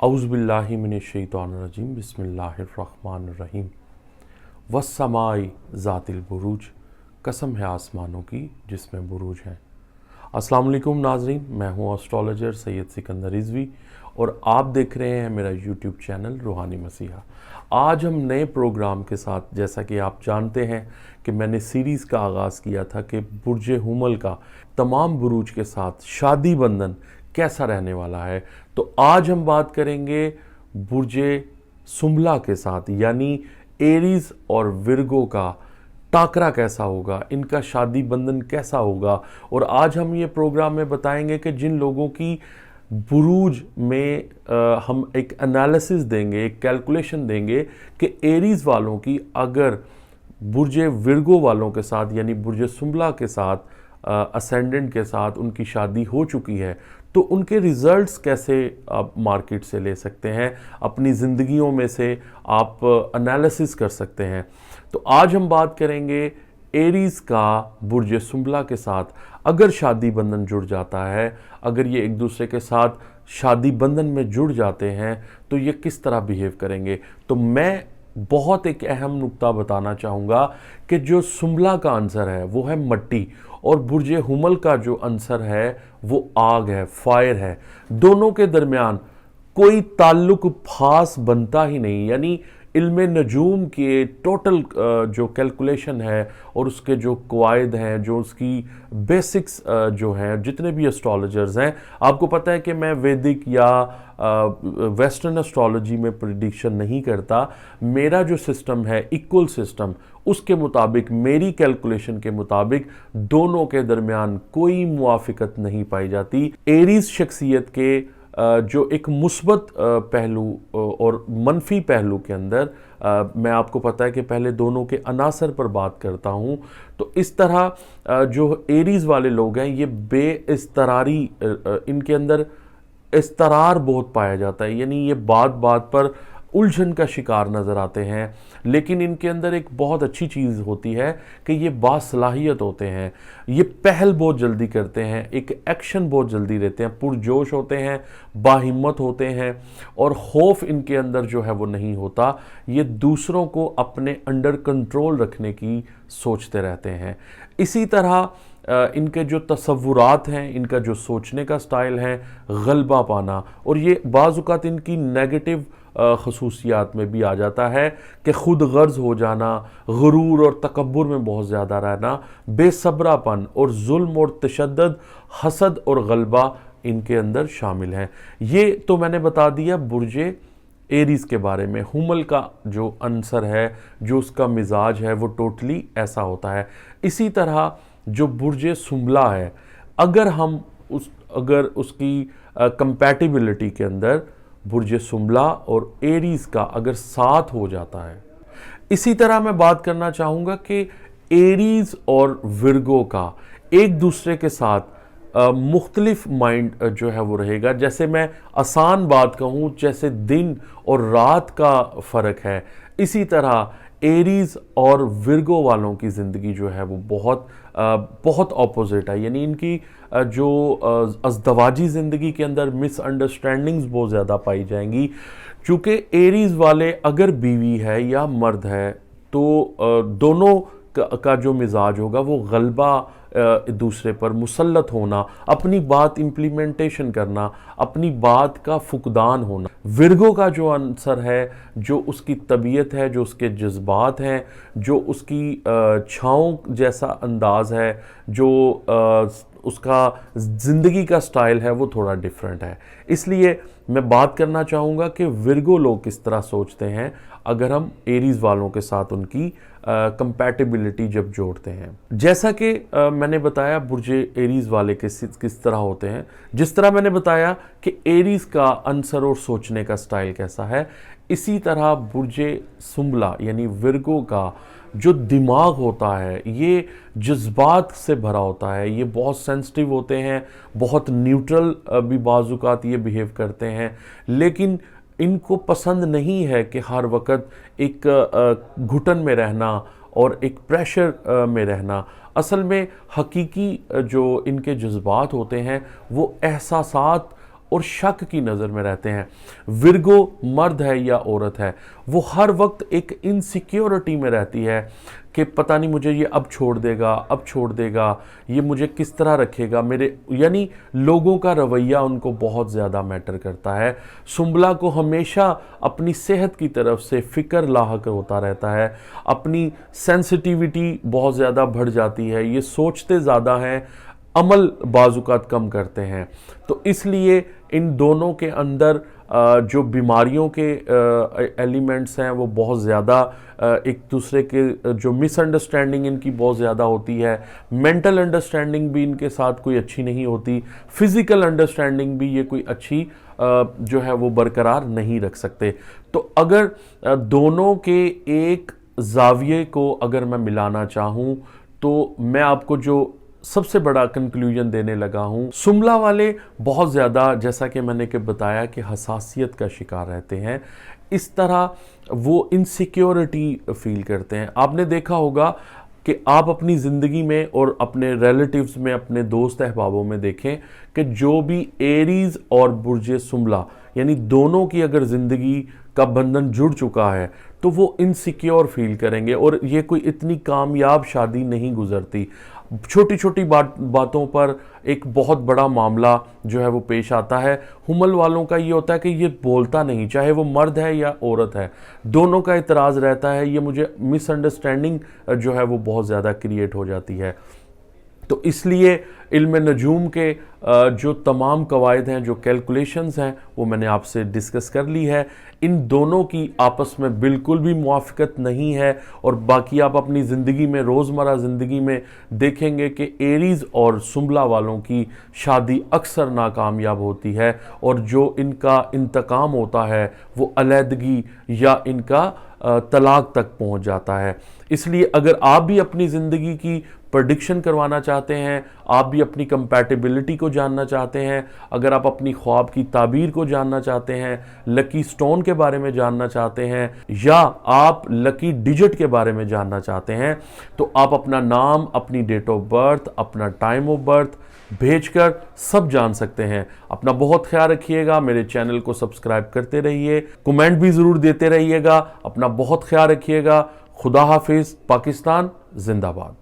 औज़ु बिल्लाहि मिनश्शैतानिर्रजीम बिस्मिल्लाहिर्रहमानिर्रहीम वस्समाई ज़ातिल बुरूज। कसम है आसमानों की जिसमें बुरूज हैं। अस्सलाम वालेकुम नाज़रीन, मैं हूँ एस्ट्रोलॉजर सैयद सिकंदर रिज़वी और आप देख रहे हैं मेरा यूट्यूब चैनल रूहानी मसीहा। आज हम नए प्रोग्राम के साथ, जैसा कि आप जानते हैं कि मैंने सीरीज़ का आगाज़ किया था कि बुर्ज हुमल का तमाम बुरूज के साथ शादी बंधन कैसा रहने वाला है, तो आज हम बात करेंगे बुर्ज सुंबला के साथ, यानी एरीज और विर्गो का टाकरा कैसा होगा, इनका शादी बंधन कैसा होगा। और आज हम ये प्रोग्राम में बताएंगे कि जिन लोगों की बुरूज में हम एक एनालिसिस देंगे, एक कैलकुलेशन देंगे कि एरीज वालों की अगर बुर्ज विर्गो वालों के साथ यानी बुर्ज सुंबला के साथ असेंडेंट के साथ उनकी शादी हो चुकी है, तो उनके रिजल्ट्स कैसे आप मार्केट से ले सकते हैं, अपनी ज़िंदगियों में से आप एनालिसिस कर सकते हैं। तो आज हम बात करेंगे एरीज़ का बुर्ज सुंबला के साथ अगर शादी बंधन जुड़ जाता है, अगर ये एक दूसरे के साथ शादी बंधन में जुड़ जाते हैं तो ये किस तरह बिहेव करेंगे। तो मैं बहुत एक अहम नुक्ता बताना चाहूँगा कि जो सुंबला का आंसर है वो है मट्टी और बुर्ज हुमल का जो आंसर है वो आग है, फायर है। दोनों के दरमियान कोई ताल्लुक खास बनता ही नहीं, यानी इल्म नजूम के टोटल जो कैलकुलेशन है और उसके जो कवायद हैं, जो उसकी बेसिक्स जो हैं, जितने भी एस्ट्रोलॉजर्स हैं, आपको पता है कि मैं वैदिक या वेस्टर्न एस्ट्रोलॉजी में प्रिडिक्शन नहीं करता। मेरा जो सिस्टम है इक्वल सिस्टम, उसके मुताबिक, मेरी कैलकुलेशन के मुताबिक दोनों के दरमियान कोई मुआफ़िकत नहीं पाई जाती। एरीज शख्सियत के जो एक मुस्बत पहलू और मनफी पहलू के अंदर मैं आपको पता है कि पहले दोनों के अनासर पर बात करता हूँ। तो इस तरह जो एरीज वाले लोग हैं ये बेइस्तरारी, इनके अंदर इस्तरार बहुत पाया जाता है, यानी ये बात बात पर उलझन का शिकार नज़र आते हैं। लेकिन इनके अंदर एक बहुत अच्छी चीज़ होती है कि ये बासलाहियत होते हैं, ये पहल बहुत जल्दी करते हैं, एक एक्शन बहुत जल्दी लेते हैं, पुरजोश होते हैं, बाहिम्मत होते हैं और खौफ इनके अंदर जो है वो नहीं होता। ये दूसरों को अपने अंडर कंट्रोल रखने की सोचते रहते हैं। इसी तरह इनके जो तसव्वुरात हैं, इनका जो सोचने का स्टाइल है, गलबा पाना, और ये बाज़ औक़ात इनकी नेगेटिव खसूसियात में भी आ जाता है कि खुद गर्ज हो जाना, गुरूर और तकब्बुर में बहुत ज़्यादा रहना, बेसब्रापन और जुल्म और तशद्दुद, हसद और गलबा इनके अंदर शामिल हैं। ये तो मैंने बता दिया बुर्ज एरीज़ के बारे में। हुमल का जो आंसर है, जो उसका मिजाज है, वो टोटली ऐसा होता है। इसी तरह जो बुर्ज सुंबला है, अगर हम अगर उसकी कंपैटिबिलिटी के अंदर बुर्ज सुंबला और एरीज़ का अगर साथ हो जाता है, इसी तरह मैं बात करना चाहूँगा कि एरीज़ और विर्गो का एक दूसरे के साथ मुख्तलिफ माइंड जो है वो रहेगा। जैसे मैं आसान बात कहूँ, जैसे दिन और रात का फ़र्क है, इसी तरह एरीज़ और विर्गो वालों की ज़िंदगी जो है वो बहुत ऑपोजिट है। यानी इनकी जो अज़दवाजी ज़िंदगी के अंदर मिसअंडरस्टैंडिंग्स बहुत ज़्यादा पाई जाएंगी। चूँकि एरीज़ वाले अगर बीवी है या मर्द है तो दोनों का जो मिजाज होगा वो गलबा दूसरे पर मुसल्लत होना, अपनी बात इम्प्लीमेंटेशन करना, अपनी बात का फुकदान होना। विर्गो का जो आंसर है, जो उसकी तबीयत है, जो उसके जज्बात हैं, जो उसकी छाँव जैसा अंदाज़ है, जो उसका ज़िंदगी का स्टाइल है, वो थोड़ा डिफरेंट है। इसलिए मैं बात करना चाहूँगा कि विर्गो लोग किस तरह सोचते हैं अगर हम एरीज़ वालों के साथ उनकी कंपैटिबिलिटी जब जोड़ते हैं। जैसा कि मैंने बताया बुर्ज एरीज़ वाले किस तरह होते हैं, जिस तरह मैंने बताया कि एरीज़ का आंसर और सोचने का स्टाइल कैसा है, इसी तरह बुर्ज सुंबला यानी विर्गो का जो दिमाग होता है ये जज्बात से भरा होता है। ये बहुत सेंसिटिव होते हैं, बहुत न्यूट्रल भी बाज़ औक़ात ये बिहेव करते हैं, लेकिन इनको पसंद नहीं है कि हर वक्त एक घुटन में रहना और एक प्रेशर में रहना। असल में हकीकी जो इनके जज्बात होते हैं वो एहसासात اور شک کی نظر میں رہتے ہیں. ورگو مرد ہے یا عورت ہے, وہ ہر وقت ایک انسیکیورٹی میں رہتی ہے کہ پتہ نہیں مجھے یہ اب چھوڑ دے گا, یہ مجھے کس طرح رکھے گا, یعنی لوگوں کا رویہ ان کو بہت زیادہ میٹر کرتا ہے. سنبلہ کو ہمیشہ اپنی صحت کی طرف سے فکر لاحق ہوتا رہتا ہے, اپنی سینسٹیوٹی بہت زیادہ بڑھ جاتی ہے, یہ سوچتے زیادہ ہیں, عمل بعض اوقات کم کرتے ہیں. تو اس لیے ان دونوں کے اندر جو بیماریوں کے ایلیمنٹس ہیں وہ بہت زیادہ ایک دوسرے کے جو مس انڈرسٹینڈنگ ان کی بہت زیادہ ہوتی ہے. مینٹل انڈرسٹینڈنگ بھی ان کے ساتھ کوئی اچھی نہیں ہوتی, فزیکل انڈرسٹینڈنگ بھی یہ کوئی اچھی جو ہے وہ برقرار نہیں رکھ سکتے. تو اگر دونوں کے ایک زاویے کو اگر میں ملانا چاہوں تو میں آپ کو جو سب سے بڑا کنکلوژن دینے لگا ہوں, سنبلہ والے بہت زیادہ, جیسا کہ میں نے بتایا کہ حساسیت کا شکار رہتے ہیں, اس طرح وہ انسیکیورٹی فیل کرتے ہیں. آپ نے دیکھا ہوگا کہ آپ اپنی زندگی میں اور اپنے ریلیٹیوز میں, اپنے دوست احبابوں میں دیکھیں کہ جو بھی ایریز اور برج سنبلہ یعنی دونوں کی اگر زندگی کا بندھن جڑ چکا ہے تو وہ انسیکیور فیل کریں گے, اور یہ کوئی اتنی کامیاب شادی نہیں گزرتی. چھوٹی چھوٹی باتوں پر ایک بہت بڑا معاملہ جو ہے وہ پیش آتا ہے. حمل والوں کا یہ ہوتا ہے کہ یہ بولتا نہیں, چاہے وہ مرد ہے یا عورت ہے, دونوں کا اعتراض رہتا ہے, یہ مجھے مس انڈرسٹینڈنگ جو ہے وہ بہت زیادہ کریٹ ہو جاتی ہے. تو اس لیے علم نجوم کے جو تمام قواعد ہیں, جو کیلکولیشنز ہیں, وہ میں نے آپ سے ڈسکس کر لی ہے. ان دونوں کی آپس میں بالکل بھی موافقت نہیں ہے, اور باقی آپ اپنی زندگی میں, روزمرہ زندگی میں دیکھیں گے کہ ایریز اور سنبلہ والوں کی شادی اکثر ناکامیاب ہوتی ہے, اور جو ان کا انتقام ہوتا ہے وہ علیحدگی یا ان کا طلاق تک پہنچ جاتا ہے. اس لیے اگر آپ بھی اپنی زندگی کی پریڈکشن کروانا چاہتے ہیں, آپ بھی اپنی کمپیٹیبلٹی کو جاننا چاہتے ہیں, اگر آپ اپنی خواب کی تعبیر کو جاننا چاہتے ہیں, لکی سٹون کے بارے میں جاننا چاہتے ہیں, یا آپ لکی ڈیجٹ کے بارے میں جاننا چاہتے ہیں, تو آپ اپنا نام, اپنی ڈیٹ آف برتھ, اپنا ٹائم آف برتھ بھیج کر سب جان سکتے ہیں. اپنا بہت خیال رکھیے گا, میرے چینل کو سبسکرائب کرتے رہیے, کمنٹ بھی ضرور دیتے رہیے گا. اپنا بہت خیال رکھیے گا. خدا حافظ. پاکستان زندہ باد.